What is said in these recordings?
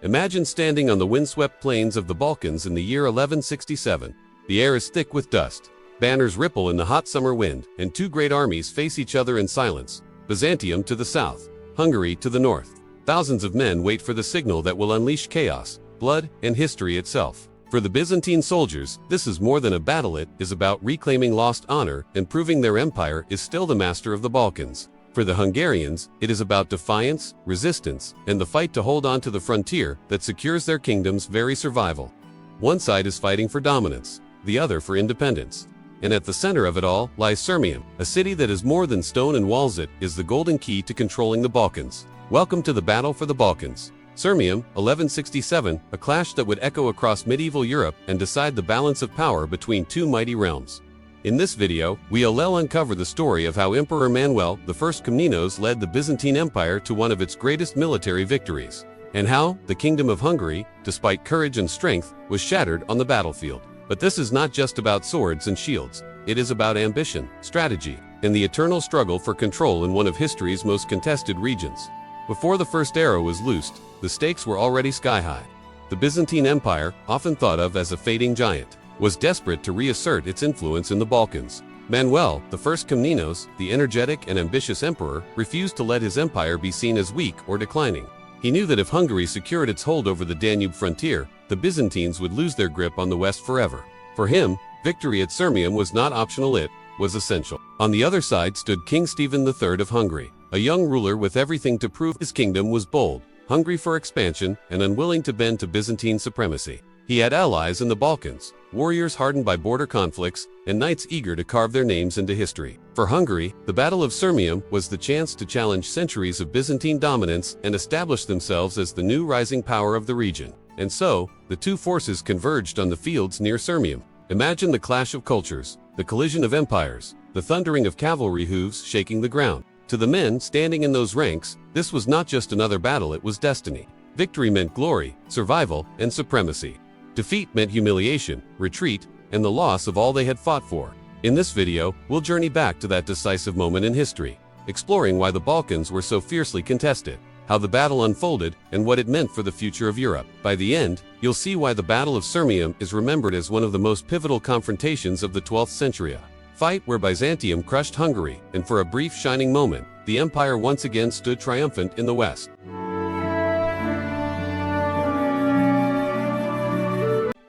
Imagine standing on the windswept plains of the Balkans in the year 1167. The air is thick with dust. Banners ripple in the hot summer wind, and two great armies face each other in silence. Byzantium to the south, Hungary to the north. Thousands of men wait for the signal that will unleash chaos, blood, and history itself. For the Byzantine soldiers, this is more than a battle. It is about reclaiming lost honor and proving their empire is still the master of the Balkans. For the Hungarians, it is about defiance, resistance, and the fight to hold on to the frontier that secures their kingdom's very survival. One side is fighting for dominance, the other for independence. And at the center of it all lies Sirmium, a city that is more than stone and walls. It is the golden key to controlling the Balkans. Welcome to the battle for the Balkans. Sirmium, 1167, a clash that would echo across medieval Europe and decide the balance of power between two mighty realms. In this video, we'll uncover the story of how Emperor Manuel I Komnenos led the Byzantine Empire to one of its greatest military victories, and how the Kingdom of Hungary, despite courage and strength, was shattered on the battlefield. But this is not just about swords and shields. It is about ambition, strategy, and the eternal struggle for control in one of history's most contested regions. Before the first arrow was loosed, the stakes were already sky-high. The Byzantine Empire, often thought of as a fading giant, was desperate to reassert its influence in the Balkans. Manuel I Komnenos, the energetic and ambitious emperor, refused to let his empire be seen as weak or declining. He knew that if Hungary secured its hold over the Danube frontier, the Byzantines would lose their grip on the west forever. For him, victory at Sirmium was not optional, it was essential. On the other side stood King Stephen III of Hungary, a young ruler with everything to prove. His kingdom was bold, hungry for expansion, and unwilling to bend to Byzantine supremacy. He had allies in the Balkans, warriors hardened by border conflicts, and knights eager to carve their names into history. For Hungary, the Battle of Sirmium was the chance to challenge centuries of Byzantine dominance and establish themselves as the new rising power of the region. And so, the two forces converged on the fields near Sirmium. Imagine the clash of cultures, the collision of empires, the thundering of cavalry hooves shaking the ground. To the men standing in those ranks, this was not just another battle, it was destiny. Victory meant glory, survival, and supremacy. Defeat meant humiliation, retreat, and the loss of all they had fought for. In this video, we'll journey back to that decisive moment in history, exploring why the Balkans were so fiercely contested, how the battle unfolded, and what it meant for the future of Europe. By the end, you'll see why the Battle of Sirmium is remembered as one of the most pivotal confrontations of the 12th century. A fight where Byzantium crushed Hungary, and for a brief shining moment, the empire once again stood triumphant in the west.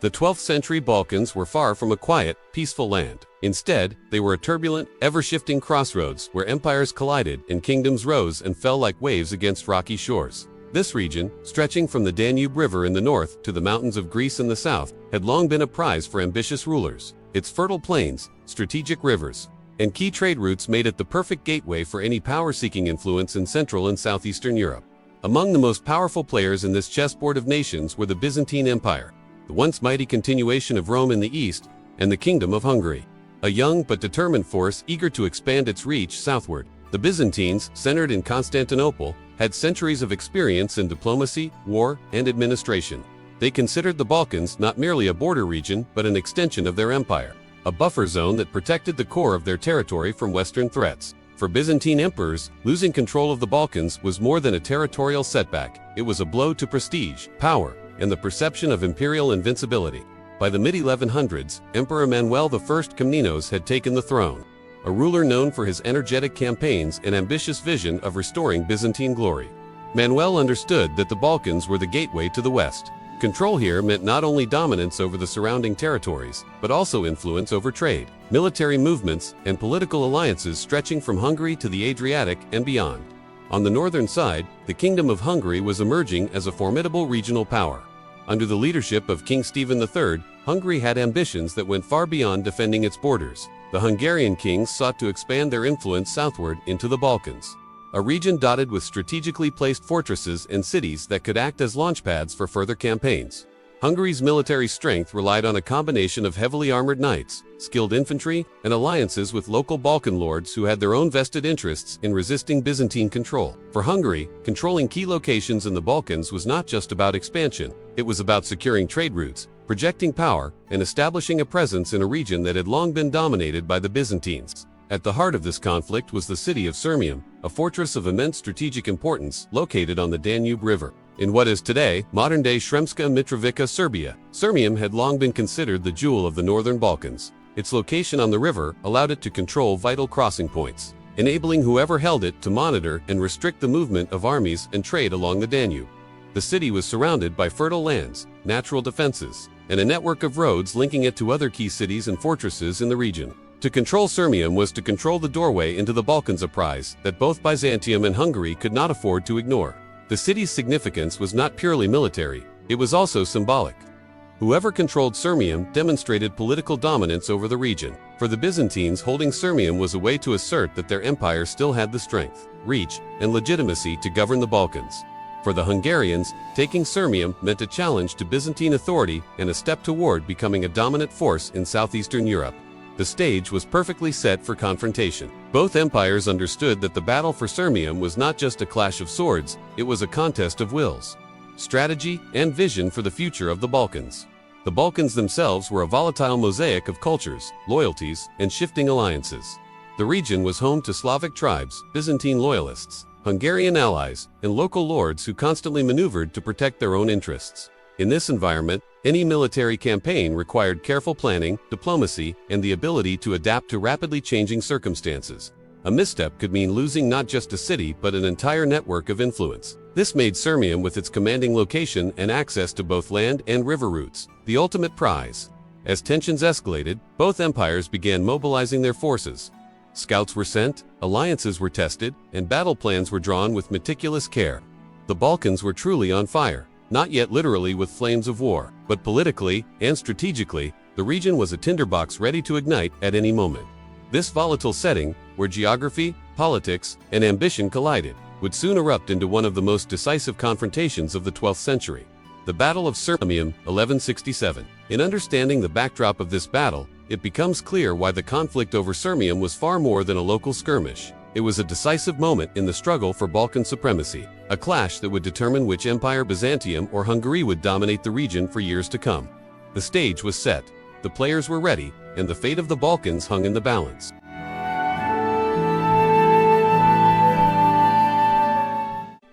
The 12th century Balkans were far from a quiet, peaceful land. Instead, they were a turbulent, ever-shifting crossroads where empires collided and kingdoms rose and fell like waves against rocky shores. This region, stretching from the Danube River in the north to the mountains of Greece in the south, had long been a prize for ambitious rulers. Its fertile plains, strategic rivers, and key trade routes made it the perfect gateway for any power-seeking influence in Central and Southeastern Europe. Among the most powerful players in this chessboard of nations were the Byzantine Empire, the once mighty continuation of Rome in the east, and the Kingdom of Hungary, a young but determined force eager to expand its reach southward. The Byzantines, centered in Constantinople, had centuries of experience in diplomacy, war, and administration. They considered the Balkans not merely a border region but an extension of their empire, a buffer zone that protected the core of their territory from Western threats. For Byzantine emperors, losing control of the Balkans was more than a territorial setback. It was a blow to prestige, power, and the perception of imperial invincibility. By the mid-1100s, Emperor Manuel I Komnenos had taken the throne, a ruler known for his energetic campaigns and ambitious vision of restoring Byzantine glory. Manuel understood that the Balkans were the gateway to the West. Control here meant not only dominance over the surrounding territories, but also influence over trade, military movements, and political alliances stretching from Hungary to the Adriatic and beyond. On the northern side, the Kingdom of Hungary was emerging as a formidable regional power. Under the leadership of King Stephen III, Hungary had ambitions that went far beyond defending its borders. The Hungarian kings sought to expand their influence southward into the Balkans, a region dotted with strategically placed fortresses and cities that could act as launchpads for further campaigns. Hungary's military strength relied on a combination of heavily armored knights, skilled infantry, and alliances with local Balkan lords who had their own vested interests in resisting Byzantine control. For Hungary, controlling key locations in the Balkans was not just about expansion, it was about securing trade routes, projecting power, and establishing a presence in a region that had long been dominated by the Byzantines. At the heart of this conflict was the city of Sirmium, a fortress of immense strategic importance located on the Danube River. In what is today modern-day Sremska Mitrovica, Serbia, Sirmium had long been considered the jewel of the northern Balkans. Its location on the river allowed it to control vital crossing points, enabling whoever held it to monitor and restrict the movement of armies and trade along the Danube. The city was surrounded by fertile lands, natural defenses, and a network of roads linking it to other key cities and fortresses in the region. To control Sirmium was to control the doorway into the Balkans, a prize that both Byzantium and Hungary could not afford to ignore. The city's significance was not purely military, it was also symbolic. Whoever controlled Sirmium demonstrated political dominance over the region. For the Byzantines, holding Sirmium was a way to assert that their empire still had the strength, reach, and legitimacy to govern the Balkans. For the Hungarians, taking Sirmium meant a challenge to Byzantine authority and a step toward becoming a dominant force in southeastern Europe. The stage was perfectly set for confrontation. Both empires understood that the battle for Sirmium was not just a clash of swords, it was a contest of wills, strategy, and vision for the future of the Balkans. The Balkans themselves were a volatile mosaic of cultures, loyalties, and shifting alliances. The region was home to Slavic tribes, Byzantine loyalists, Hungarian allies, and local lords who constantly maneuvered to protect their own interests. In this environment, any military campaign required careful planning, diplomacy, and the ability to adapt to rapidly changing circumstances. A misstep could mean losing not just a city but an entire network of influence. This made Sirmium, with its commanding location and access to both land and river routes, the ultimate prize. As tensions escalated, both empires began mobilizing their forces. Scouts were sent, alliances were tested, and battle plans were drawn with meticulous care. The Balkans were truly on fire, not yet literally with flames of war, but politically and strategically, the region was a tinderbox ready to ignite at any moment. This volatile setting, where geography, politics, and ambition collided, would soon erupt into one of the most decisive confrontations of the 12th century. The Battle of Sirmium, 1167. In understanding the backdrop of this battle, it becomes clear why the conflict over Sirmium was far more than a local skirmish. It was a decisive moment in the struggle for Balkan supremacy, a clash that would determine which empire, Byzantium or Hungary, would dominate the region for years to come. The stage was set, the players were ready, and the fate of the Balkans hung in the balance.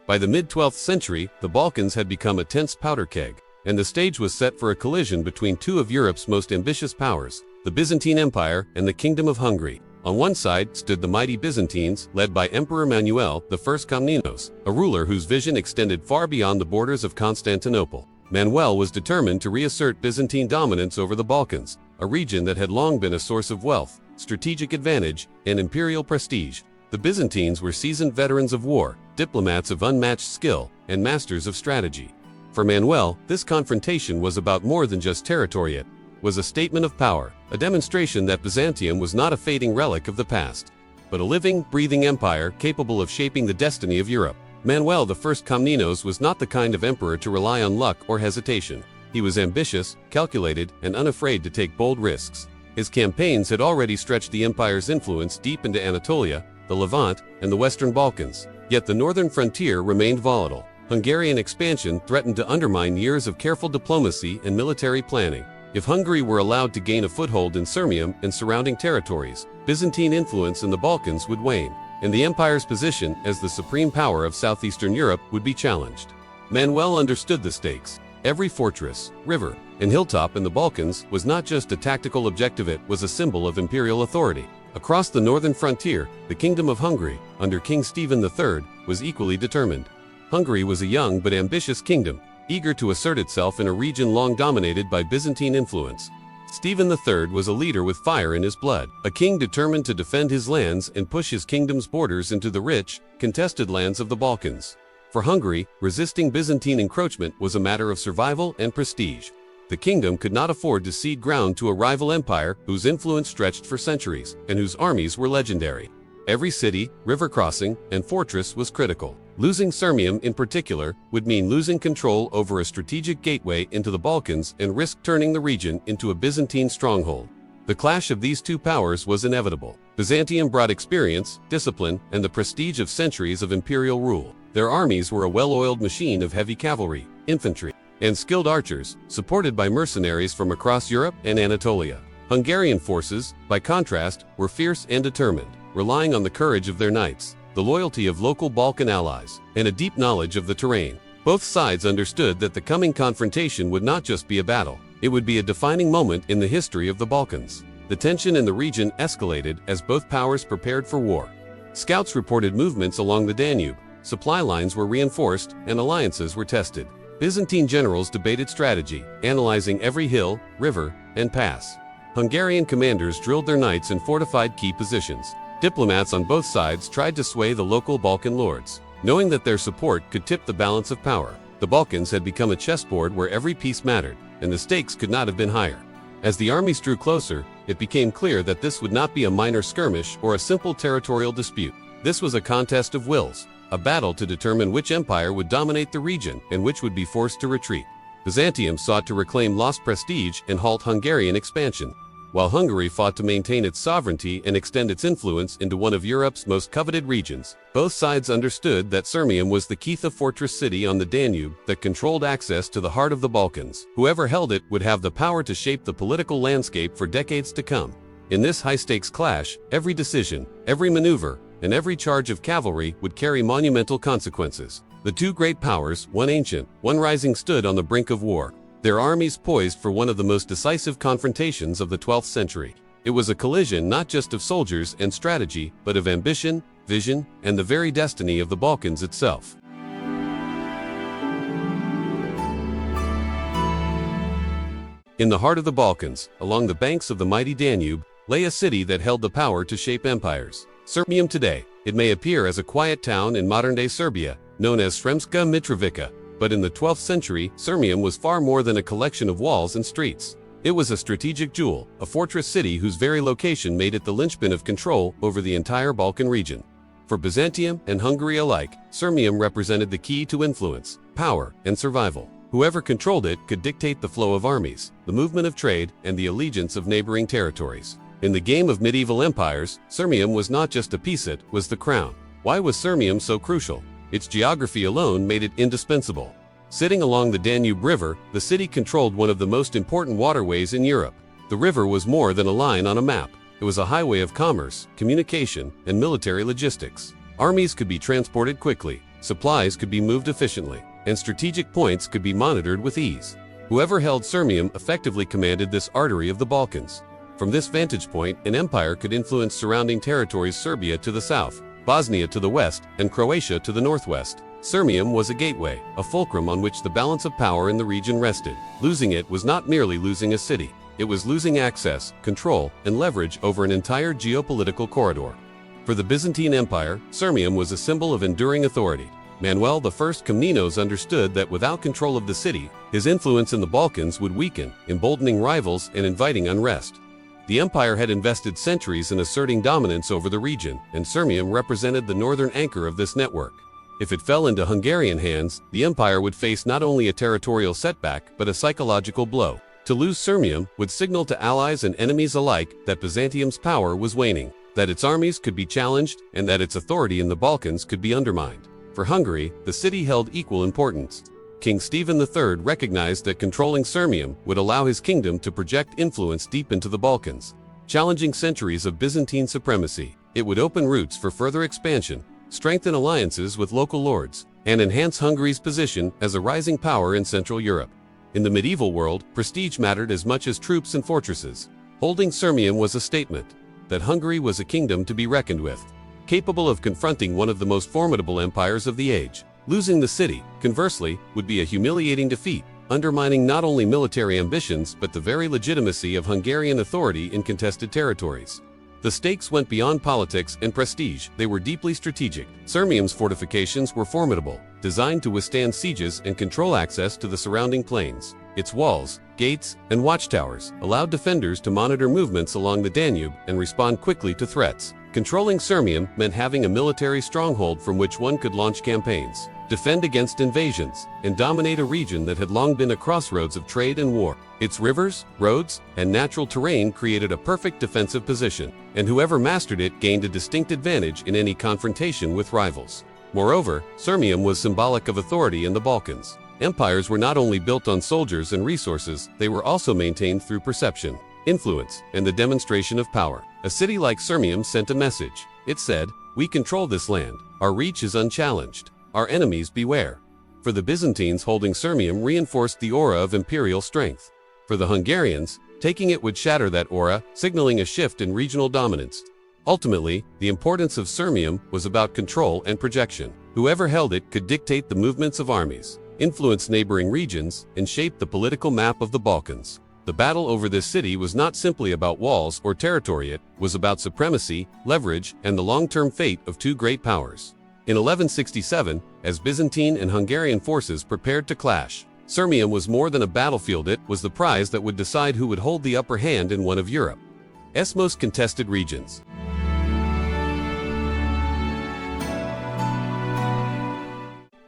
By the mid-12th century, the Balkans had become a tense powder keg, and the stage was set for a collision between two of Europe's most ambitious powers, the Byzantine Empire and the Kingdom of Hungary. On one side stood the mighty Byzantines, led by Emperor Manuel I Komnenos, a ruler whose vision extended far beyond the borders of Constantinople. Manuel was determined to reassert Byzantine dominance over the Balkans, a region that had long been a source of wealth, strategic advantage, and imperial prestige. The Byzantines were seasoned veterans of war, diplomats of unmatched skill, and masters of strategy. For Manuel, this confrontation was about more than just territory. It was a statement of power, a demonstration that Byzantium was not a fading relic of the past, but a living, breathing empire capable of shaping the destiny of Europe. Manuel I Komnenos was not the kind of emperor to rely on luck or hesitation. He was ambitious, calculated, and unafraid to take bold risks. His campaigns had already stretched the empire's influence deep into Anatolia, the Levant, and the Western Balkans. Yet the northern frontier remained volatile. Hungarian expansion threatened to undermine years of careful diplomacy and military planning. If Hungary were allowed to gain a foothold in Sirmium and surrounding territories, Byzantine influence in the Balkans would wane, and the empire's position as the supreme power of southeastern Europe would be challenged. Manuel understood the stakes. Every fortress, river, and hilltop in the Balkans was not just a tactical objective, it was a symbol of imperial authority. Across the northern frontier, the Kingdom of Hungary, under King Stephen III, was equally determined. Hungary was a young but ambitious kingdom, eager to assert itself in a region long dominated by Byzantine influence. Stephen III was a leader with fire in his blood, a king determined to defend his lands and push his kingdom's borders into the rich, contested lands of the Balkans. For Hungary, resisting Byzantine encroachment was a matter of survival and prestige. The kingdom could not afford to cede ground to a rival empire whose influence stretched for centuries and whose armies were legendary. Every city, river crossing, and fortress was critical. Losing Sirmium in particular would mean losing control over a strategic gateway into the Balkans and risk turning the region into a Byzantine stronghold. The clash of these two powers was inevitable. Byzantium brought experience, discipline, and the prestige of centuries of imperial rule. Their armies were a well-oiled machine of heavy cavalry, infantry, and skilled archers, supported by mercenaries from across Europe and Anatolia. Hungarian forces, by contrast, were fierce and determined, relying on the courage of their knights, the loyalty of local Balkan allies, and a deep knowledge of the terrain. Both sides understood that the coming confrontation would not just be a battle, it would be a defining moment in the history of the Balkans. The tension in the region escalated as both powers prepared for war. Scouts reported movements along the Danube, supply lines were reinforced, and alliances were tested. Byzantine generals debated strategy, analyzing every hill, river, and pass. Hungarian commanders drilled their knights and fortified key positions. Diplomats on both sides tried to sway the local Balkan lords, knowing that their support could tip the balance of power. The Balkans had become a chessboard where every piece mattered, and the stakes could not have been higher. As the armies drew closer, it became clear that this would not be a minor skirmish or a simple territorial dispute. This was a contest of wills, a battle to determine which empire would dominate the region and which would be forced to retreat. Byzantium sought to reclaim lost prestige and halt Hungarian expansion, while Hungary fought to maintain its sovereignty and extend its influence into one of Europe's most coveted regions. Both sides understood that Sirmium was the key fortress city on the Danube that controlled access to the heart of the Balkans. Whoever held it would have the power to shape the political landscape for decades to come. In this high-stakes clash, every decision, every maneuver, and every charge of cavalry would carry monumental consequences. The two great powers, one ancient, one rising, stood on the brink of war, their armies poised for one of the most decisive confrontations of the 12th century. It was a collision not just of soldiers and strategy, but of ambition, vision, and the very destiny of the Balkans itself. In the heart of the Balkans, along the banks of the mighty Danube, lay a city that held the power to shape empires. Sirmium today, it may appear as a quiet town in modern-day Serbia, known as Sremska Mitrovica, but in the 12th century, Sirmium was far more than a collection of walls and streets. It was a strategic jewel, a fortress city whose very location made it the linchpin of control over the entire Balkan region. For Byzantium and Hungary alike, Sirmium represented the key to influence, power, and survival. Whoever controlled it could dictate the flow of armies, the movement of trade, and the allegiance of neighboring territories. In the game of medieval empires, Sirmium was not just a piece, it was the crown. Why was Sirmium so crucial? Its geography alone made it indispensable. Sitting along the Danube River, the city controlled one of the most important waterways in Europe. The river was more than a line on a map. It was a highway of commerce, communication, and military logistics. Armies could be transported quickly, supplies could be moved efficiently, and strategic points could be monitored with ease. Whoever held Sirmium effectively commanded this artery of the Balkans. From this vantage point, an empire could influence surrounding territories: Serbia to the south, Bosnia to the west, and Croatia to the northwest. Sirmium was a gateway, a fulcrum on which the balance of power in the region rested. Losing it was not merely losing a city. It was losing access, control, and leverage over an entire geopolitical corridor. For the Byzantine Empire, Sirmium was a symbol of enduring authority. Manuel I Komnenos understood that without control of the city, his influence in the Balkans would weaken, emboldening rivals and inviting unrest. The empire had invested centuries in asserting dominance over the region, and Sirmium represented the northern anchor of this network. If it fell into Hungarian hands, the empire would face not only a territorial setback but a psychological blow. To lose Sirmium would signal to allies and enemies alike that Byzantium's power was waning, that its armies could be challenged, and that its authority in the Balkans could be undermined. For Hungary, the city held equal importance. King Stephen III recognized that controlling Sirmium would allow his kingdom to project influence deep into the Balkans. Challenging centuries of Byzantine supremacy, it would open routes for further expansion, strengthen alliances with local lords, and enhance Hungary's position as a rising power in Central Europe. In the medieval world, prestige mattered as much as troops and fortresses. Holding Sirmium was a statement that Hungary was a kingdom to be reckoned with, capable of confronting one of the most formidable empires of the age. Losing the city, conversely, would be a humiliating defeat, undermining not only military ambitions but the very legitimacy of Hungarian authority in contested territories. The stakes went beyond politics and prestige, they were deeply strategic. Sirmium's fortifications were formidable, designed to withstand sieges and control access to the surrounding plains. Its walls, gates, and watchtowers allowed defenders to monitor movements along the Danube and respond quickly to threats. Controlling Sirmium meant having a military stronghold from which one could launch campaigns, defend against invasions, and dominate a region that had long been a crossroads of trade and war. Its rivers, roads, and natural terrain created a perfect defensive position, and whoever mastered it gained a distinct advantage in any confrontation with rivals. Moreover, Sirmium was symbolic of authority in the Balkans. Empires were not only built on soldiers and resources, they were also maintained through perception, influence, and the demonstration of power. A city like Sirmium sent a message. It said, "We control this land. Our reach is unchallenged. Our enemies beware." For the Byzantines, holding Sirmium reinforced the aura of imperial strength. For the Hungarians, taking it would shatter that aura, signaling a shift in regional dominance. Ultimately, the importance of Sirmium was about control and projection. Whoever held it could dictate the movements of armies, influence neighboring regions, and shape the political map of the Balkans. The battle over this city was not simply about walls or territory, it was about supremacy, leverage, and the long-term fate of two great powers. In 1167, as Byzantine and Hungarian forces prepared to clash, Sirmium was more than a battlefield, it was the prize that would decide who would hold the upper hand in one of Europe's most contested regions.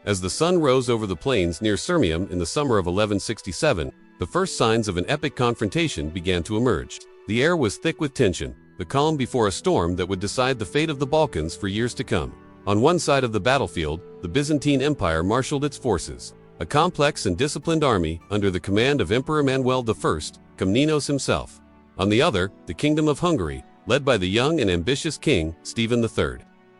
As the sun rose over the plains near Sirmium in the summer of 1167, the first signs of an epic confrontation began to emerge. The air was thick with tension, the calm before a storm that would decide the fate of the Balkans for years to come. On one side of the battlefield, the Byzantine Empire marshaled its forces, a complex and disciplined army under the command of Emperor Manuel I Komnenos himself. On the other, the Kingdom of Hungary, led by the young and ambitious king, Stephen III,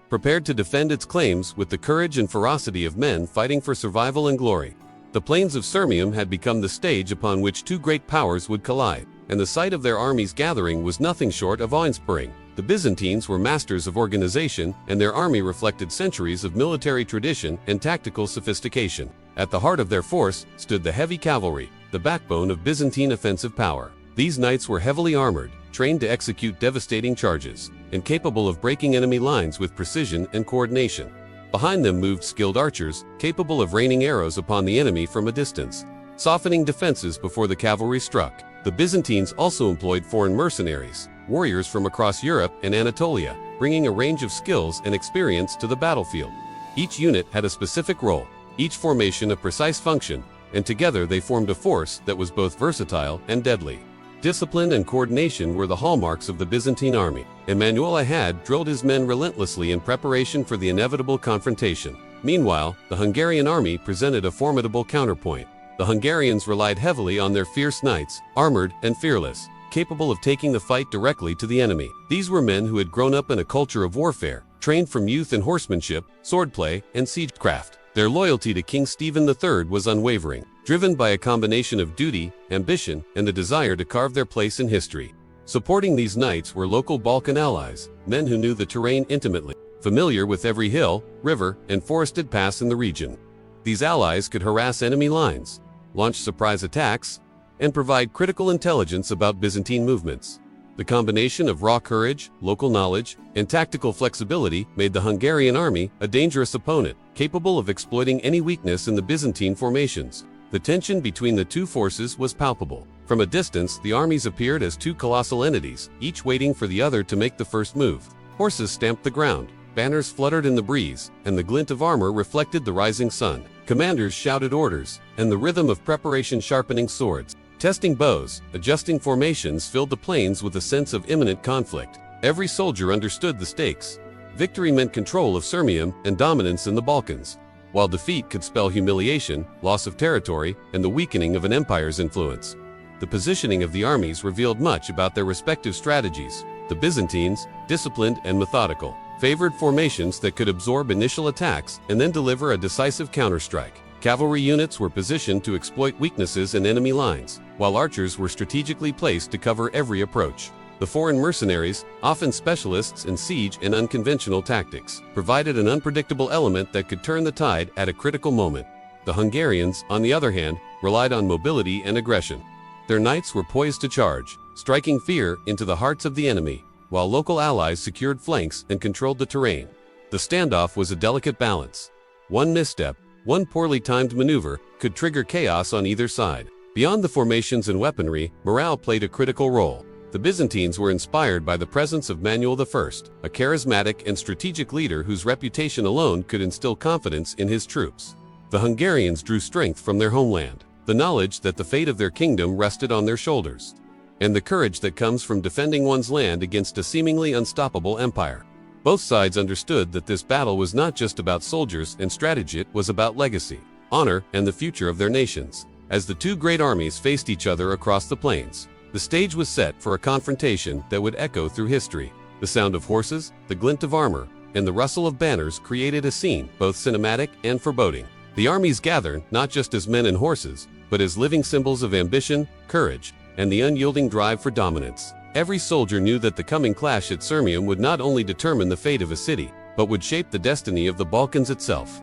prepared to defend its claims with the courage and ferocity of men fighting for survival and glory. The plains of Sirmium had become the stage upon which two great powers would collide, and the sight of their armies gathering was nothing short of awe-inspiring. The Byzantines were masters of organization, and their army reflected centuries of military tradition and tactical sophistication. At the heart of their force stood the heavy cavalry, the backbone of Byzantine offensive power. These knights were heavily armored, trained to execute devastating charges, and capable of breaking enemy lines with precision and coordination. Behind them moved skilled archers, capable of raining arrows upon the enemy from a distance, softening defenses before the cavalry struck. The Byzantines also employed foreign mercenaries, warriors from across Europe and Anatolia, bringing a range of skills and experience to the battlefield. Each unit had a specific role, each formation a precise function, and together they formed a force that was both versatile and deadly. Discipline and coordination were the hallmarks of the Byzantine army, and Manuel I had drilled his men relentlessly in preparation for the inevitable confrontation. Meanwhile, the Hungarian army presented a formidable counterpoint. The Hungarians relied heavily on their fierce knights, armored and fearless, capable of taking the fight directly to the enemy. These were men who had grown up in a culture of warfare, trained from youth in horsemanship, swordplay, and siegecraft. Their loyalty to King Stephen III was unwavering, driven by a combination of duty, ambition, and the desire to carve their place in history. Supporting these knights were local Balkan allies, men who knew the terrain intimately, familiar with every hill, river, and forested pass in the region. These allies could harass enemy lines, launch surprise attacks, and provide critical intelligence about Byzantine movements. The combination of raw courage, local knowledge, and tactical flexibility made the Hungarian army a dangerous opponent, capable of exploiting any weakness in the Byzantine formations. The tension between the two forces was palpable. From a distance, the armies appeared as two colossal entities, each waiting for the other to make the first move. Horses stamped the ground, banners fluttered in the breeze, and the glint of armor reflected the rising sun. Commanders shouted orders, and the rhythm of preparation sharpening swords, testing bows, adjusting formations filled the plains with a sense of imminent conflict. Every soldier understood the stakes. Victory meant control of Sirmium and dominance in the Balkans, while defeat could spell humiliation, loss of territory, and the weakening of an empire's influence. The positioning of the armies revealed much about their respective strategies. The Byzantines, disciplined and methodical, favored formations that could absorb initial attacks and then deliver a decisive counterstrike. Cavalry units were positioned to exploit weaknesses in enemy lines, while archers were strategically placed to cover every approach. The foreign mercenaries, often specialists in siege and unconventional tactics, provided an unpredictable element that could turn the tide at a critical moment. The Hungarians, on the other hand, relied on mobility and aggression. Their knights were poised to charge, striking fear into the hearts of the enemy, while local allies secured flanks and controlled the terrain. The standoff was a delicate balance. One misstep, one poorly timed maneuver, could trigger chaos on either side. Beyond the formations and weaponry, morale played a critical role. The Byzantines were inspired by the presence of Manuel I, a charismatic and strategic leader whose reputation alone could instill confidence in his troops. The Hungarians drew strength from their homeland, the knowledge that the fate of their kingdom rested on their shoulders, and the courage that comes from defending one's land against a seemingly unstoppable empire. Both sides understood that this battle was not just about soldiers and strategy, it was about legacy, honor, and the future of their nations. As the two great armies faced each other across the plains, the stage was set for a confrontation that would echo through history. The sound of horses, the glint of armor, and the rustle of banners created a scene both cinematic and foreboding. The armies gather not just as men and horses, but as living symbols of ambition, courage, and the unyielding drive for dominance. Every soldier knew that the coming clash at Sirmium would not only determine the fate of a city, but would shape the destiny of the Balkans itself.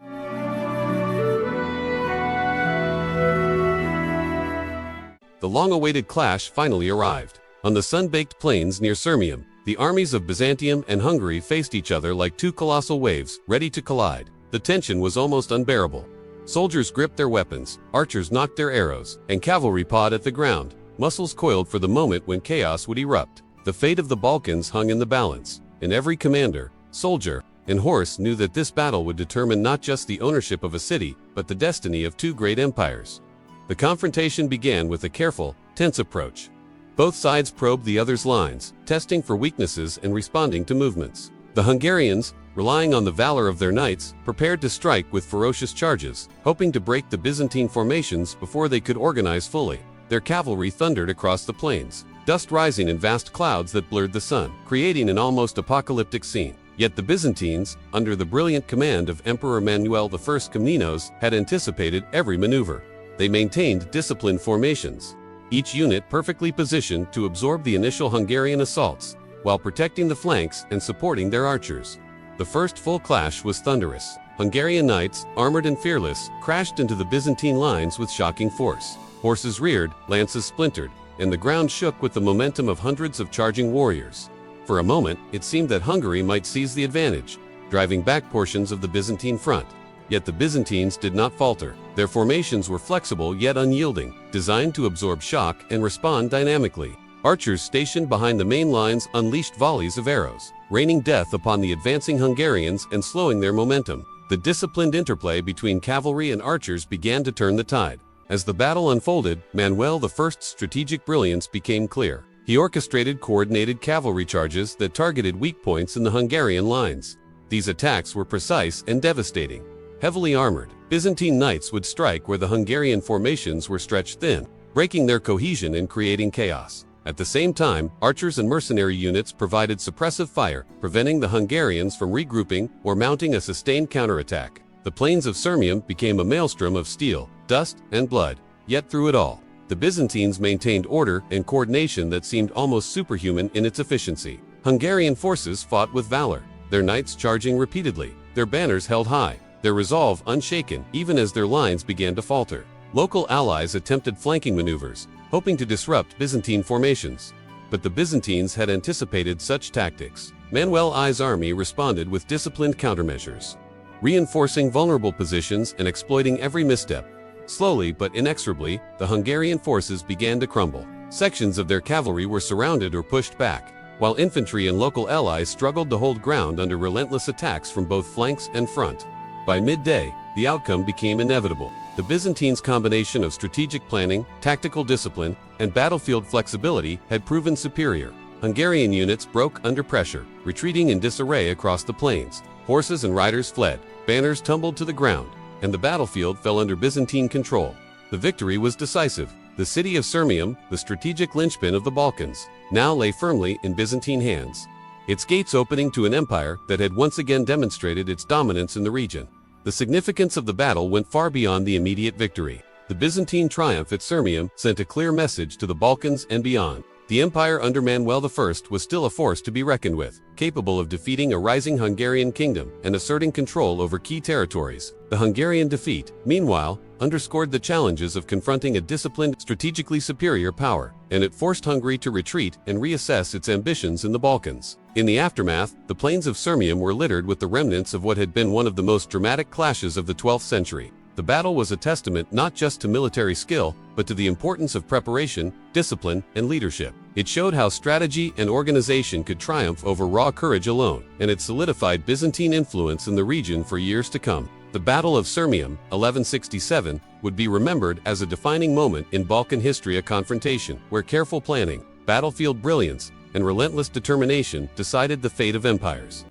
The long-awaited clash finally arrived. On the sun-baked plains near Sirmium, the armies of Byzantium and Hungary faced each other like two colossal waves, ready to collide. The tension was almost unbearable. Soldiers gripped their weapons, archers knocked their arrows, and cavalry pawed at the ground, muscles coiled for the moment when chaos would erupt. The fate of the Balkans hung in the balance, and every commander, soldier, and horse knew that this battle would determine not just the ownership of a city, but the destiny of two great empires. The confrontation began with a careful, tense approach. Both sides probed the other's lines, testing for weaknesses and responding to movements. The Hungarians, relying on the valor of their knights, prepared to strike with ferocious charges, hoping to break the Byzantine formations before they could organize fully. Their cavalry thundered across the plains, dust rising in vast clouds that blurred the sun, creating an almost apocalyptic scene. Yet the Byzantines, under the brilliant command of Emperor Manuel I Komnenos, had anticipated every maneuver. They maintained disciplined formations, each unit perfectly positioned to absorb the initial Hungarian assaults, while protecting the flanks and supporting their archers. The first full clash was thunderous. Hungarian knights, armored and fearless, crashed into the Byzantine lines with shocking force. Horses reared, lances splintered, and the ground shook with the momentum of hundreds of charging warriors. For a moment, it seemed that Hungary might seize the advantage, driving back portions of the Byzantine front. Yet the Byzantines did not falter. Their formations were flexible yet unyielding, designed to absorb shock and respond dynamically. Archers stationed behind the main lines unleashed volleys of arrows, raining death upon the advancing Hungarians and slowing their momentum. The disciplined interplay between cavalry and archers began to turn the tide. As the battle unfolded, Manuel I's strategic brilliance became clear. He orchestrated coordinated cavalry charges that targeted weak points in the Hungarian lines. These attacks were precise and devastating. Heavily armored, Byzantine knights would strike where the Hungarian formations were stretched thin, breaking their cohesion and creating chaos. At the same time, archers and mercenary units provided suppressive fire, preventing the Hungarians from regrouping or mounting a sustained counterattack. The plains of Sirmium became a maelstrom of steel, dust, and blood. Yet through it all, the Byzantines maintained order and coordination that seemed almost superhuman in its efficiency. Hungarian forces fought with valor, their knights charging repeatedly, their banners held high, their resolve unshaken even as their lines began to falter. Local allies attempted flanking maneuvers, hoping to disrupt Byzantine formations. But the Byzantines had anticipated such tactics. Manuel I's army responded with disciplined countermeasures, reinforcing vulnerable positions and exploiting every misstep. Slowly but inexorably, the Hungarian forces began to crumble. Sections of their cavalry were surrounded or pushed back, while infantry and local allies struggled to hold ground under relentless attacks from both flanks and front. By midday, the outcome became inevitable. The Byzantines' combination of strategic planning, tactical discipline, and battlefield flexibility had proven superior. Hungarian units broke under pressure, retreating in disarray across the plains. Horses and riders fled, banners tumbled to the ground, and the battlefield fell under Byzantine control. The victory was decisive. The city of Sirmium, the strategic linchpin of the Balkans, now lay firmly in Byzantine hands, its gates opening to an empire that had once again demonstrated its dominance in the region. The significance of the battle went far beyond the immediate victory. The Byzantine triumph at Sirmium sent a clear message to the Balkans and beyond. The empire under Manuel I was still a force to be reckoned with, capable of defeating a rising Hungarian kingdom and asserting control over key territories. The Hungarian defeat, meanwhile, underscored the challenges of confronting a disciplined, strategically superior power, and it forced Hungary to retreat and reassess its ambitions in the Balkans. In the aftermath, the plains of Sirmium were littered with the remnants of what had been one of the most dramatic clashes of the 12th century. The battle was a testament not just to military skill, but to the importance of preparation, discipline, and leadership. It showed how strategy and organization could triumph over raw courage alone, and it solidified Byzantine influence in the region for years to come. The Battle of Sirmium, 1167, would be remembered as a defining moment in Balkan history, a confrontation where careful planning, battlefield brilliance, and relentless determination decided the fate of empires.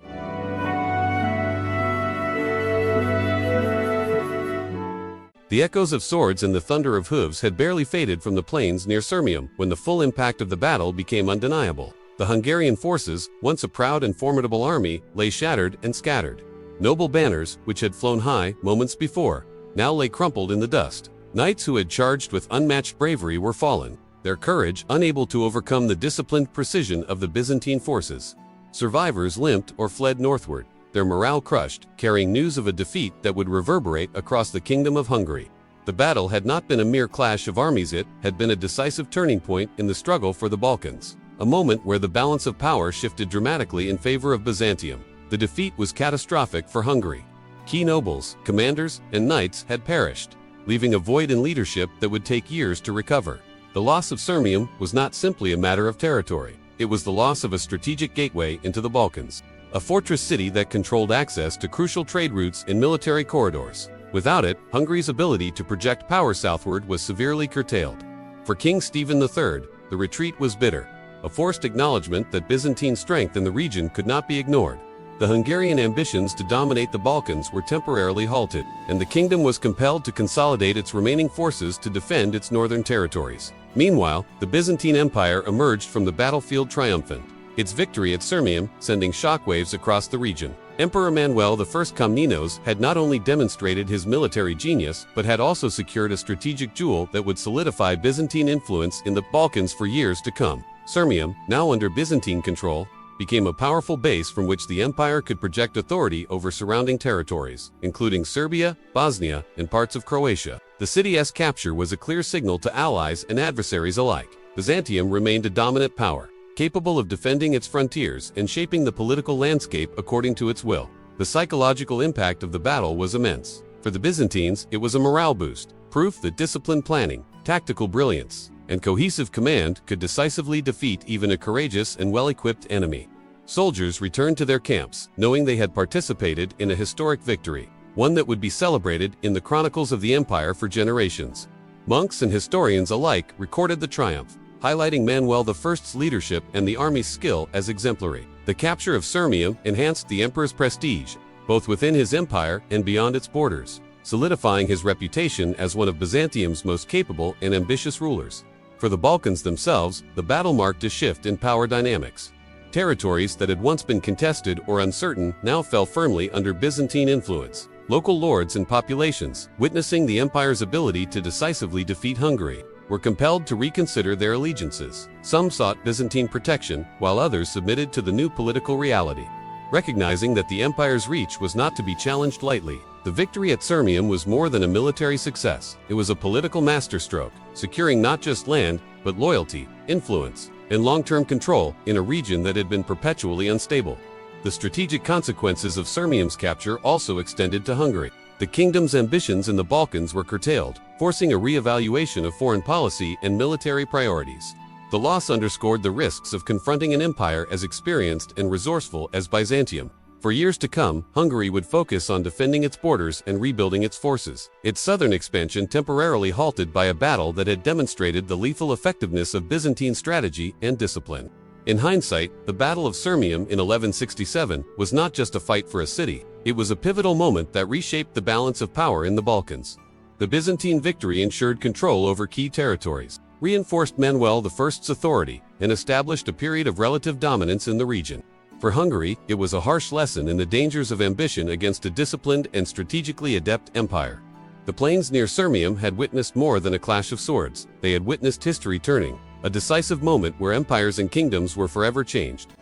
The echoes of swords and the thunder of hooves had barely faded from the plains near Sirmium when the full impact of the battle became undeniable. The Hungarian forces, once a proud and formidable army, lay shattered and scattered. Noble banners, which had flown high moments before, now lay crumpled in the dust. Knights who had charged with unmatched bravery were fallen, their courage unable to overcome the disciplined precision of the Byzantine forces. Survivors limped or fled northward, their morale crushed, carrying news of a defeat that would reverberate across the Kingdom of Hungary. The battle had not been a mere clash of armies, it had been a decisive turning point in the struggle for the Balkans, a moment where the balance of power shifted dramatically in favor of Byzantium. The defeat was catastrophic for Hungary. Key nobles, commanders, and knights had perished, leaving a void in leadership that would take years to recover. The loss of Sirmium was not simply a matter of territory. It was the loss of a strategic gateway into the Balkans, a fortress city that controlled access to crucial trade routes and military corridors. Without it, Hungary's ability to project power southward was severely curtailed. For King Stephen III, the retreat was bitter, a forced acknowledgement that Byzantine strength in the region could not be ignored. The Hungarian ambitions to dominate the Balkans were temporarily halted, and the kingdom was compelled to consolidate its remaining forces to defend its northern territories. Meanwhile, the Byzantine Empire emerged from the battlefield triumphant, its victory at Sirmium sending shockwaves across the region. Emperor Manuel I Komnenos had not only demonstrated his military genius, but had also secured a strategic jewel that would solidify Byzantine influence in the Balkans for years to come. Sirmium, now under Byzantine control, became a powerful base from which the empire could project authority over surrounding territories, including Serbia, Bosnia, and parts of Croatia. The city's capture was a clear signal to allies and adversaries alike. Byzantium remained a dominant power, capable of defending its frontiers and shaping the political landscape according to its will. The psychological impact of the battle was immense. For the Byzantines, it was a morale boost, proof that disciplined planning, tactical brilliance, and cohesive command could decisively defeat even a courageous and well-equipped enemy. Soldiers returned to their camps, knowing they had participated in a historic victory, one that would be celebrated in the chronicles of the empire for generations. Monks and historians alike recorded the triumph, highlighting Manuel I's leadership and the army's skill as exemplary. The capture of Sirmium enhanced the emperor's prestige, both within his empire and beyond its borders, solidifying his reputation as one of Byzantium's most capable and ambitious rulers. For the Balkans themselves, the battle marked a shift in power dynamics. Territories that had once been contested or uncertain now fell firmly under Byzantine influence. Local lords and populations, witnessing the empire's ability to decisively defeat Hungary, were compelled to reconsider their allegiances. Some sought Byzantine protection, while others submitted to the new political reality. Recognizing that the empire's reach was not to be challenged lightly, the victory at Sirmium was more than a military success. It was a political masterstroke, securing not just land, but loyalty, influence, and long-term control in a region that had been perpetually unstable. The strategic consequences of Sirmium's capture also extended to Hungary. The kingdom's ambitions in the Balkans were curtailed, forcing a re-evaluation of foreign policy and military priorities. The loss underscored the risks of confronting an empire as experienced and resourceful as Byzantium. For years to come, Hungary would focus on defending its borders and rebuilding its forces, its southern expansion temporarily halted by a battle that had demonstrated the lethal effectiveness of Byzantine strategy and discipline. In hindsight, the Battle of Sirmium in 1167 was not just a fight for a city, it was a pivotal moment that reshaped the balance of power in the Balkans. The Byzantine victory ensured control over key territories, reinforced Manuel I's authority, and established a period of relative dominance in the region. For Hungary, it was a harsh lesson in the dangers of ambition against a disciplined and strategically adept empire. The plains near Sirmium had witnessed more than a clash of swords. They had witnessed history turning, a decisive moment where empires and kingdoms were forever changed.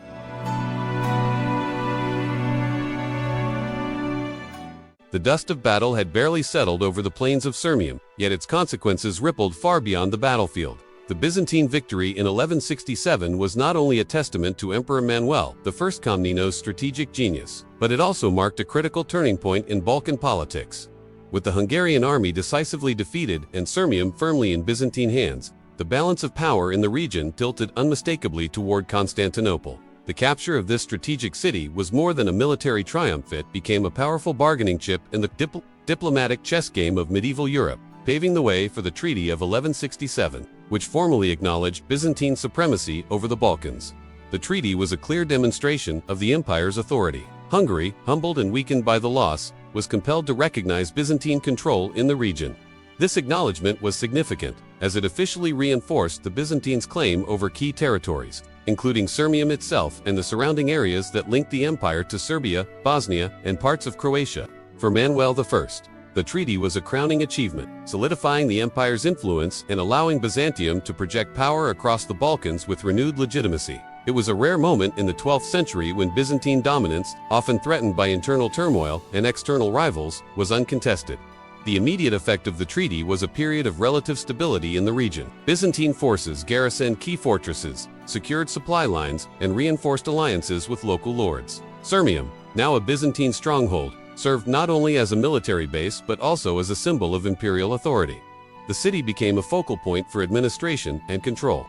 The dust of battle had barely settled over the plains of Sirmium, yet its consequences rippled far beyond the battlefield. The Byzantine victory in 1167 was not only a testament to Emperor Manuel I Komnenos' strategic genius, but it also marked a critical turning point in Balkan politics. With the Hungarian army decisively defeated and Sirmium firmly in Byzantine hands, the balance of power in the region tilted unmistakably toward Constantinople. The capture of this strategic city was more than a military triumph, it became a powerful bargaining chip in the diplomatic chess game of medieval Europe, paving the way for the Treaty of 1167, which formally acknowledged Byzantine supremacy over the Balkans. The treaty was a clear demonstration of the empire's authority. Hungary, humbled and weakened by the loss, was compelled to recognize Byzantine control in the region. This acknowledgement was significant, as it officially reinforced the Byzantines' claim over key territories, including Sirmium itself and the surrounding areas that linked the empire to Serbia, Bosnia, and parts of Croatia. For Manuel I, The treaty was a crowning achievement, solidifying the empire's influence and allowing Byzantium to project power across the Balkans with renewed legitimacy. It was a rare moment in the 12th century when Byzantine dominance, often threatened by internal turmoil and external rivals, was uncontested. The immediate effect of the treaty was a period of relative stability in the region. Byzantine forces garrisoned key fortresses, secured supply lines, and reinforced alliances with local lords. Sirmium, now a Byzantine stronghold, served not only as a military base but also as a symbol of imperial authority. The city became a focal point for administration and control,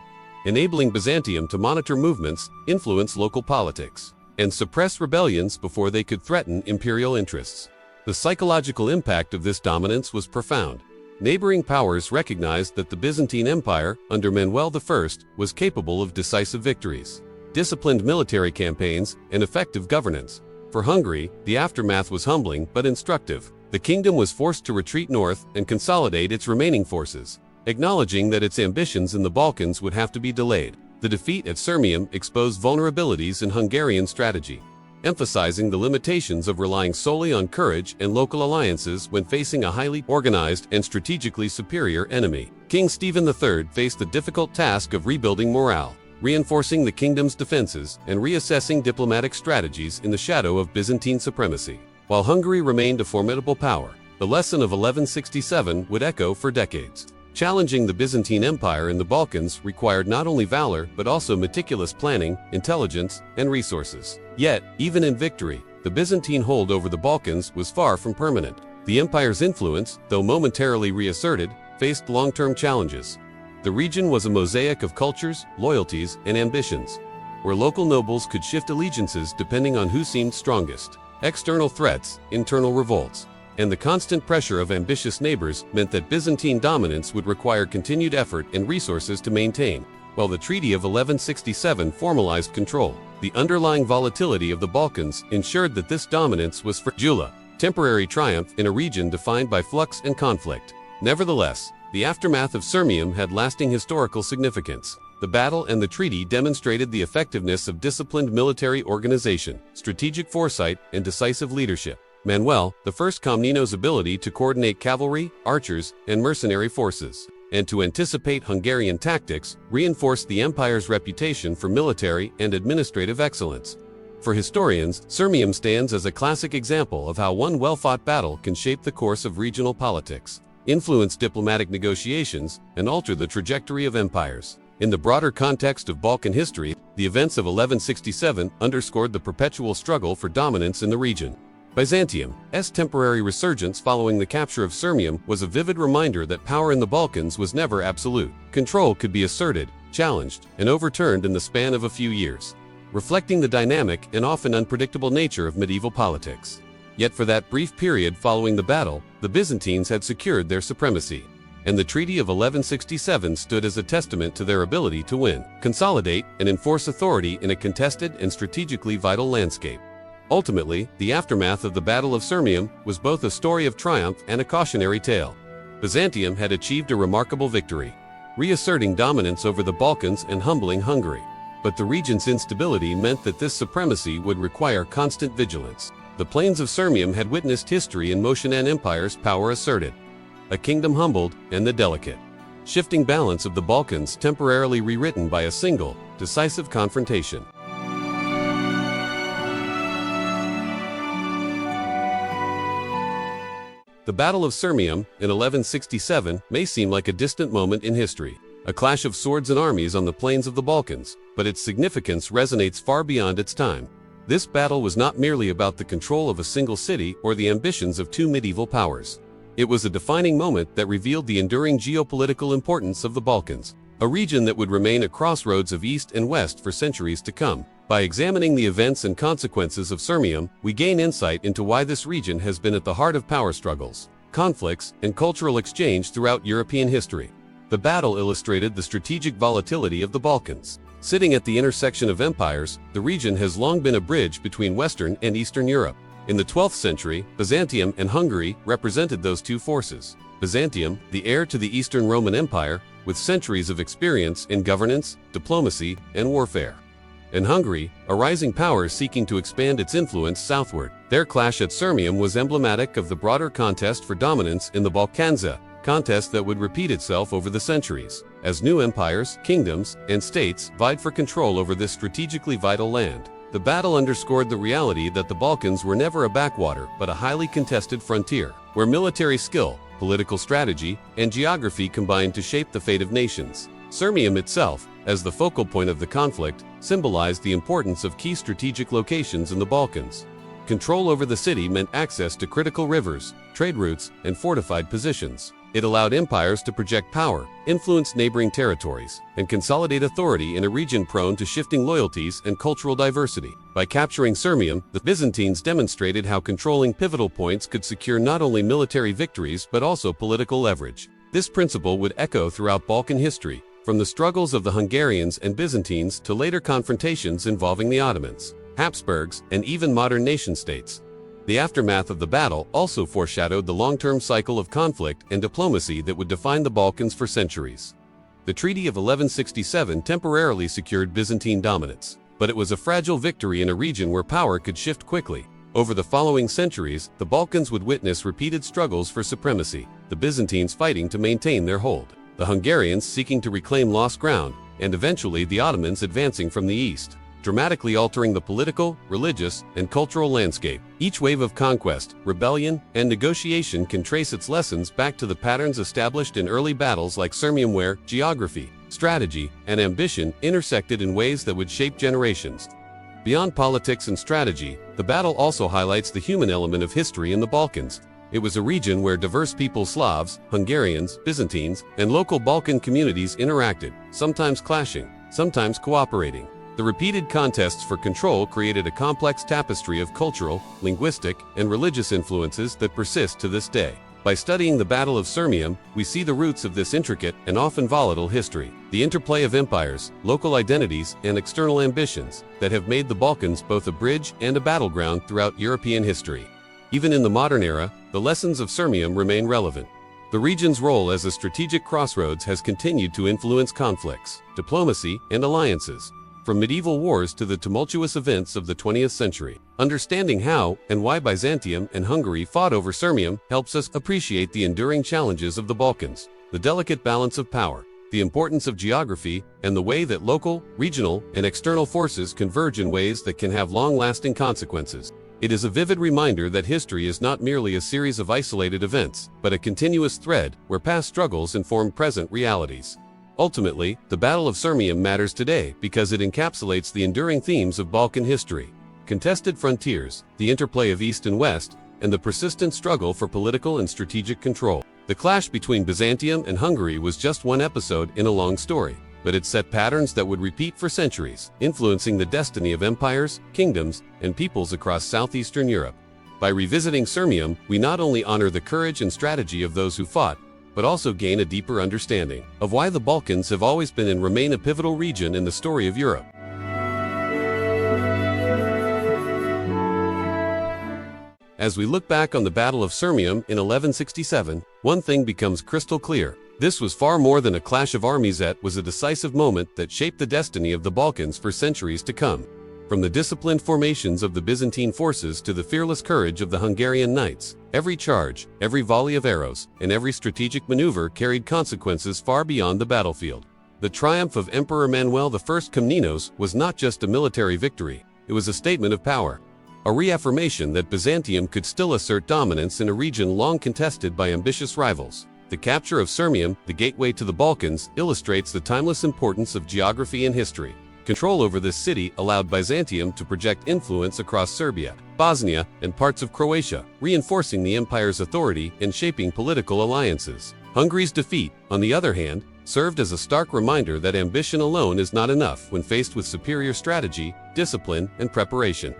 enabling Byzantium to monitor movements, influence local politics, and suppress rebellions before they could threaten imperial interests. The psychological impact of this dominance was profound. Neighboring powers recognized that the Byzantine Empire, under Manuel I, was capable of decisive victories, disciplined military campaigns, and effective governance. For Hungary, the aftermath was humbling but instructive. The kingdom was forced to retreat north and consolidate its remaining forces, acknowledging that its ambitions in the Balkans would have to be delayed. The defeat at Sirmium exposed vulnerabilities in Hungarian strategy, emphasizing the limitations of relying solely on courage and local alliances when facing a highly organized and strategically superior enemy. King Stephen III faced the difficult task of rebuilding morale, reinforcing the kingdom's defenses, and reassessing diplomatic strategies in the shadow of Byzantine supremacy. While Hungary remained a formidable power, the lesson of 1167 would echo for decades. Challenging the Byzantine Empire in the Balkans required not only valor but also meticulous planning, intelligence, and resources. Yet, even in victory, the Byzantine hold over the Balkans was far from permanent. The empire's influence, though momentarily reasserted, faced long-term challenges. The region was a mosaic of cultures, loyalties, and ambitions, where local nobles could shift allegiances depending on who seemed strongest. External threats, internal revolts, and the constant pressure of ambitious neighbors meant that Byzantine dominance would require continued effort and resources to maintain. While the Treaty of 1167 formalized control, the underlying volatility of the Balkans ensured that this dominance was fragile, temporary triumph in a region defined by flux and conflict. Nevertheless, the aftermath of Sirmium had lasting historical significance. The battle and the treaty demonstrated the effectiveness of disciplined military organization, strategic foresight, and decisive leadership. Manuel I Komnenos' ability to coordinate cavalry, archers, and mercenary forces, and to anticipate Hungarian tactics, reinforced the empire's reputation for military and administrative excellence. For historians, Sirmium stands as a classic example of how one well-fought battle can shape the course of regional politics, influence diplomatic negotiations, and alter the trajectory of empires. In the broader context of Balkan history, the events of 1167 underscored the perpetual struggle for dominance in the region. Byzantium's temporary resurgence following the capture of Sirmium was a vivid reminder that power in the Balkans was never absolute. Control could be asserted, challenged, and overturned in the span of a few years, reflecting the dynamic and often unpredictable nature of medieval politics. Yet for that brief period following the battle, the Byzantines had secured their supremacy, and the Treaty of 1167 stood as a testament to their ability to win, consolidate, and enforce authority in a contested and strategically vital landscape. Ultimately, the aftermath of the Battle of Sirmium was both a story of triumph and a cautionary tale. Byzantium had achieved a remarkable victory, reasserting dominance over the Balkans and humbling Hungary. But the region's instability meant that this supremacy would require constant vigilance. The plains of Sirmium had witnessed history in motion, an empire's power asserted, a kingdom humbled, and the delicate, shifting balance of the Balkans temporarily rewritten by a single, decisive confrontation. The Battle of Sirmium in 1167 may seem like a distant moment in history, a clash of swords and armies on the plains of the Balkans, but its significance resonates far beyond its time. This battle was not merely about the control of a single city or the ambitions of two medieval powers. It was a defining moment that revealed the enduring geopolitical importance of the Balkans, a region that would remain a crossroads of East and West for centuries to come. By examining the events and consequences of Sirmium, we gain insight into why this region has been at the heart of power struggles, conflicts, and cultural exchange throughout European history. The battle illustrated the strategic volatility of the Balkans. Sitting at the intersection of empires, the region has long been a bridge between Western and Eastern Europe. In the 12th century, Byzantium and Hungary represented those two forces. Byzantium, the heir to the Eastern Roman Empire, with centuries of experience in governance, diplomacy, and warfare. And Hungary, a rising power seeking to expand its influence southward. Their clash at Sirmium was emblematic of the broader contest for dominance in the Balkans, a contest that would repeat itself over the centuries, as new empires, kingdoms, and states vied for control over this strategically vital land. The battle underscored the reality that the Balkans were never a backwater but a highly contested frontier, where military skill, political strategy, and geography combined to shape the fate of nations. Sirmium itself, as the focal point of the conflict, symbolized the importance of key strategic locations in the Balkans. Control over the city meant access to critical rivers, trade routes, and fortified positions. It allowed empires to project power, influence neighboring territories, and consolidate authority in a region prone to shifting loyalties and cultural diversity. By capturing Sirmium, the Byzantines demonstrated how controlling pivotal points could secure not only military victories but also political leverage. This principle would echo throughout Balkan history, from the struggles of the Hungarians and Byzantines to later confrontations involving the Ottomans, Habsburgs, and even modern nation-states. The aftermath of the battle also foreshadowed the long-term cycle of conflict and diplomacy that would define the Balkans for centuries. The Treaty of 1167 temporarily secured Byzantine dominance, but it was a fragile victory in a region where power could shift quickly. Over the following centuries, the Balkans would witness repeated struggles for supremacy, the Byzantines fighting to maintain their hold, the Hungarians seeking to reclaim lost ground, and eventually the Ottomans advancing from the east, dramatically altering the political, religious, and cultural landscape. Each wave of conquest, rebellion, and negotiation can trace its lessons back to the patterns established in early battles like Sirmium, where geography, strategy, and ambition intersected in ways that would shape generations. Beyond politics and strategy, the battle also highlights the human element of history in the Balkans. It was a region where diverse peoples, Slavs, Hungarians, Byzantines, and local Balkan communities interacted, sometimes clashing, sometimes cooperating. The repeated contests for control created a complex tapestry of cultural, linguistic, and religious influences that persist to this day. By studying the Battle of Sirmium, we see the roots of this intricate and often volatile history, the interplay of empires, local identities, and external ambitions that have made the Balkans both a bridge and a battleground throughout European history. Even in the modern era, the lessons of Sirmium remain relevant. The region's role as a strategic crossroads has continued to influence conflicts, diplomacy, and alliances, from medieval wars to the tumultuous events of the 20th century. Understanding how and why Byzantium and Hungary fought over Sirmium helps us appreciate the enduring challenges of the Balkans, the delicate balance of power, the importance of geography, and the way that local, regional, and external forces converge in ways that can have long-lasting consequences. It is a vivid reminder that history is not merely a series of isolated events, but a continuous thread where past struggles inform present realities. Ultimately, the Battle of Sirmium matters today because it encapsulates the enduring themes of Balkan history: contested frontiers, the interplay of East and West, and the persistent struggle for political and strategic control. The clash between Byzantium and Hungary was just one episode in a long story, but it set patterns that would repeat for centuries, influencing the destiny of empires, kingdoms, and peoples across southeastern Europe. By revisiting Sirmium, we not only honor the courage and strategy of those who fought, but also gain a deeper understanding of why the Balkans have always been and remain a pivotal region in the story of Europe. As we look back on the Battle of Sirmium in 1167, one thing becomes crystal clear. This was far more than a clash of armies. It was a decisive moment that shaped the destiny of the Balkans for centuries to come. From the disciplined formations of the Byzantine forces to the fearless courage of the Hungarian knights, every charge, every volley of arrows, and every strategic maneuver carried consequences far beyond the battlefield. The triumph of Emperor Manuel I Komnenos was not just a military victory, it was a statement of power, a reaffirmation that Byzantium could still assert dominance in a region long contested by ambitious rivals. The capture of Sirmium, the gateway to the Balkans, illustrates the timeless importance of geography and history. Control over this city allowed Byzantium to project influence across Serbia, Bosnia, and parts of Croatia, reinforcing the empire's authority and shaping political alliances. Hungary's defeat, on the other hand, served as a stark reminder that ambition alone is not enough when faced with superior strategy, discipline, and preparation.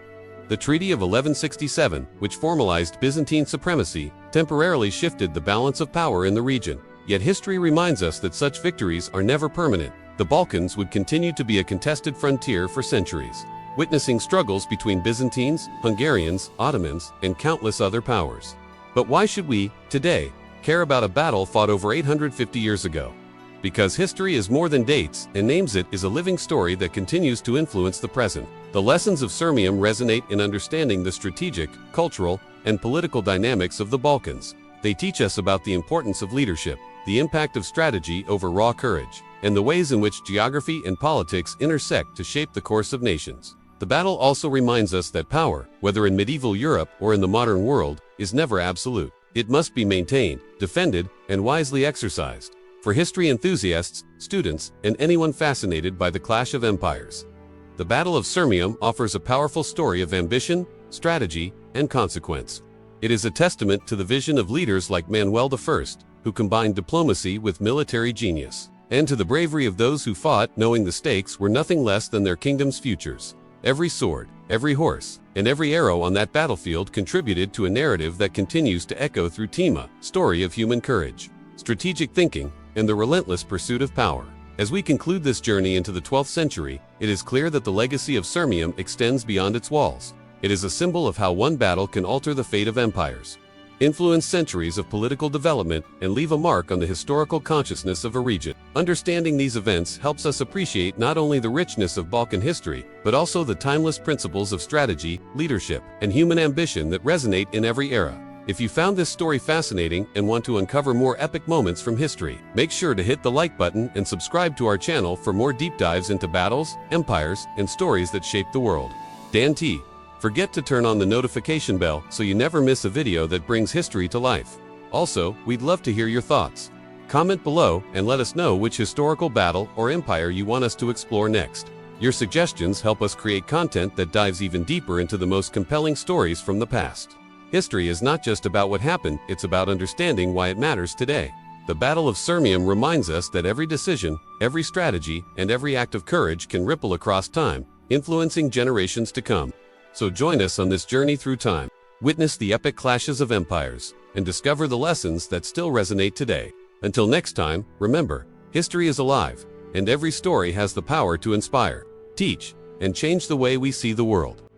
The Treaty of 1167, which formalized Byzantine supremacy, temporarily shifted the balance of power in the region. Yet history reminds us that such victories are never permanent. The Balkans would continue to be a contested frontier for centuries, witnessing struggles between Byzantines, Hungarians, Ottomans, and countless other powers. But why should we, today, care about a battle fought over 850 years ago? Because history is more than dates, and names it is a living story that continues to influence the present. The lessons of Sirmium resonate in understanding the strategic, cultural, and political dynamics of the Balkans. They teach us about the importance of leadership, the impact of strategy over raw courage, and the ways in which geography and politics intersect to shape the course of nations. The battle also reminds us that power, whether in medieval Europe or in the modern world, is never absolute. It must be maintained, defended, and wisely exercised. For history enthusiasts, students, and anyone fascinated by the clash of empires, the Battle of Sirmium offers a powerful story of ambition, strategy, and consequence. It is a testament to the vision of leaders like Manuel I, who combined diplomacy with military genius, and to the bravery of those who fought knowing the stakes were nothing less than their kingdom's futures. Every sword, every horse, and every arrow on that battlefield contributed to a narrative that continues to echo through Tima, story of human courage, strategic thinking, and the relentless pursuit of power. As we conclude this journey into the 12th century, it is clear that the legacy of Sirmium extends beyond its walls. It is a symbol of how one battle can alter the fate of empires, influence centuries of political development, and leave a mark on the historical consciousness of a region. Understanding these events helps us appreciate not only the richness of Balkan history, but also the timeless principles of strategy, leadership, and human ambition that resonate in every era. If you found this story fascinating and want to uncover more epic moments from history, make sure to hit the like button and subscribe to our channel for more deep dives into battles, empires, and stories that shaped the world. Dan T. Forget to turn on the notification bell so you never miss a video that brings history to life. Also, we'd love to hear your thoughts. Comment below and let us know which historical battle or empire you want us to explore next. Your suggestions help us create content that dives even deeper into the most compelling stories from the past. History is not just about what happened, it's about understanding why it matters today. The Battle of Sirmium reminds us that every decision, every strategy, and every act of courage can ripple across time, influencing generations to come. So join us on this journey through time. Witness the epic clashes of empires, and discover the lessons that still resonate today. Until next time, remember, history is alive, and every story has the power to inspire, teach, and change the way we see the world.